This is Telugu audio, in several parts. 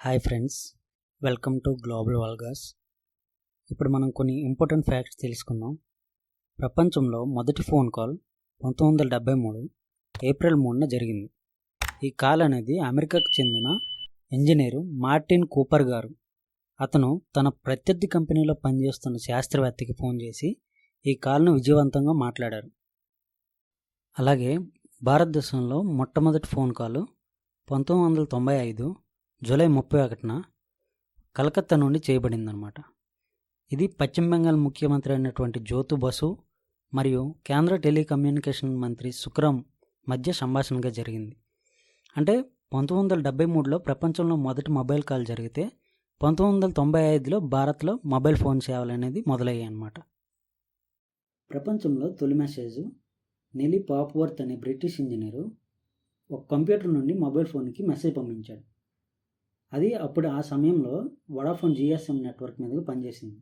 Hi friends, welcome to global vlogs. ఇప్పుడు మనం కొన్ని ఇంపార్టెంట్ ఫ్యాక్ట్స్ తెలుసుకుందాం. ప్రపంచంలో మొదటి ఫోన్ కాల్ 1973 ఏప్రిల్ 3న జరిగింది. ఈ కాల్ అనేది అమెరికాకు చెందిన ఇంజనీరు మార్టిన్ కూపర్ గారు. అతను తన ప్రత్యర్థి కంపెనీలో పనిచేస్తున్న శాస్త్రవేత్తకి ఫోన్ చేసి ఈ కాల్ను విజయవంతంగా మాట్లాడారు. అలాగే భారతదేశంలో మొట్టమొదటి ఫోన్ కాల్ 1995 జూలై 31న కలకత్తా నుండి చేయబడిందనమాట. ఇది పశ్చిమ బెంగాల్ ముఖ్యమంత్రి అయినటువంటి జ్యోతి బసు మరియు కేంద్ర టెలికమ్యూనికేషన్ మంత్రి సుఖరాం మధ్య సంభాషణగా జరిగింది. అంటే 1973లో ప్రపంచంలో మొదటి మొబైల్ కాల్ జరిగితే 1995లో భారత్లో మొబైల్ ఫోన్ సేవలు అనేది మొదలయ్యాయి అన్నమాట. ప్రపంచంలో తొలి మెసేజ్ నెలీ పాప్వర్త్ అనే బ్రిటిష్ ఇంజనీరు ఒక కంప్యూటర్ నుండి మొబైల్ ఫోన్కి మెసేజ్ పంపించాడు. అది అప్పుడు ఆ సమయంలో వడాఫోన్ GSM నెట్వర్క్ మీదగా పనిచేసింది.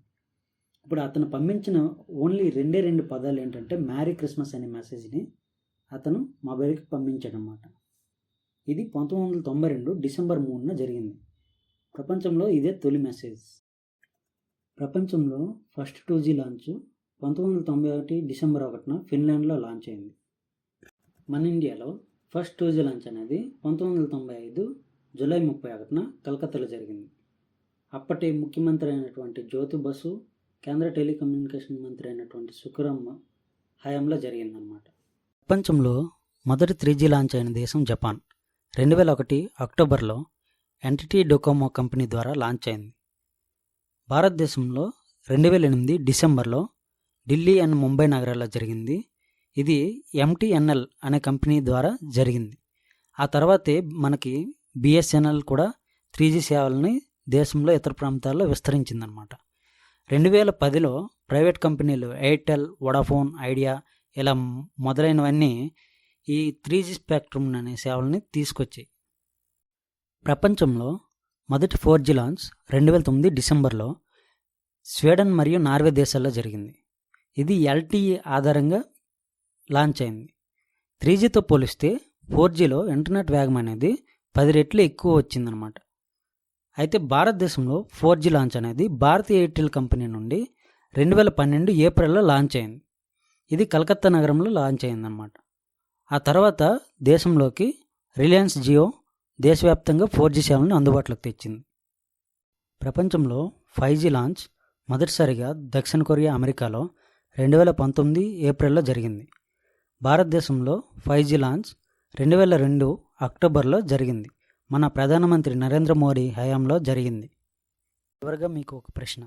ఇప్పుడు అతను పంపించిన ఓన్లీ రెండు పదాలు ఏంటంటే మ్యారీ క్రిస్మస్ అనే మెసేజ్ని అతను మొబైల్కి పంపించాడు అన్నమాట. ఇది 1992 డిసెంబర్ 3న జరిగింది. ప్రపంచంలో ఇదే తొలి మెసేజ్. ప్రపంచంలో ఫస్ట్ 2G లాంచ్ 1991 డిసెంబర్ 1న ఫిన్లాండ్లో లాంచ్ అయింది. మన ఇండియాలో ఫస్ట్ 2G లాంచ్ అనేది 1995 జూలై 31న కలకత్తాలో జరిగింది. అప్పటి ముఖ్యమంత్రి అయినటువంటి జ్యోతి బసు, కేంద్ర టెలికమ్యూనికేషన్ మంత్రి అయినటువంటి సుఖరాం హయాంలో జరిగిందనమాట. ప్రపంచంలో మొదటి 3G లాంచ్ అయిన దేశం జపాన్. 2001 అక్టోబర్లో ఎన్టీటీ డొకోమో కంపెనీ ద్వారా లాంచ్ అయింది. భారతదేశంలో 2008 డిసెంబర్లో ఢిల్లీ అండ్ ముంబై నగరాల్లో జరిగింది. ఇది MTNL అనే కంపెనీ ద్వారా జరిగింది. ఆ తర్వాతే మనకి BSNL కూడా 3G సేవలని దేశంలో ఇతర ప్రాంతాల్లో విస్తరించిందనమాట. 2010లో ప్రైవేట్ కంపెనీలు ఎయిర్టెల్, వడాఫోన్, ఐడియా ఇలా మొదలైనవన్నీ ఈ 3G స్పెక్ట్రమ్ అనే సేవల్ని తీసుకొచ్చాయి. ప్రపంచంలో మొదటి 4G లాంచ్ 2009 డిసెంబర్లో స్వీడన్ మరియు నార్వే దేశాల్లో జరిగింది. ఇది LTE ఆధారంగా లాంచ్ అయింది. 3Gతో పోలిస్తే 4Gలో ఇంటర్నెట్ వేగం అనేది 10 రెట్లు ఎక్కువ వచ్చిందనమాట. అయితే భారతదేశంలో 4G లాంచ్ అనేది భారతీ ఎయిర్టెల్ కంపెనీ నుండి 2012 ఏప్రిల్లో లాంచ్ అయింది. ఇది కలకత్తా నగరంలో లాంచ్ అయిందనమాట. ఆ తర్వాత దేశంలోకి రిలయన్స్ జియో దేశవ్యాప్తంగా 4G సేవలను అందుబాటులోకి తెచ్చింది. ప్రపంచంలో 5G లాంచ్ మొదటిసారిగా దక్షిణ కొరియా, అమెరికాలో 2019 ఏప్రిల్లో జరిగింది. భారతదేశంలో 5G లాంచ్ 2002 అక్టోబర్లో జరిగింది. మన ప్రధానమంత్రి నరేంద్ర మోడీ హయాంలో జరిగింది. చివరిగా మీకు ఒక ప్రశ్న,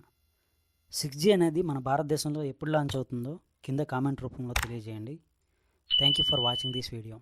6G అనేది మన భారతదేశంలో ఎప్పుడు లాంచ్ అవుతుందో కింద కామెంట్ రూపంలో తెలియజేయండి. Thank you for watching this video.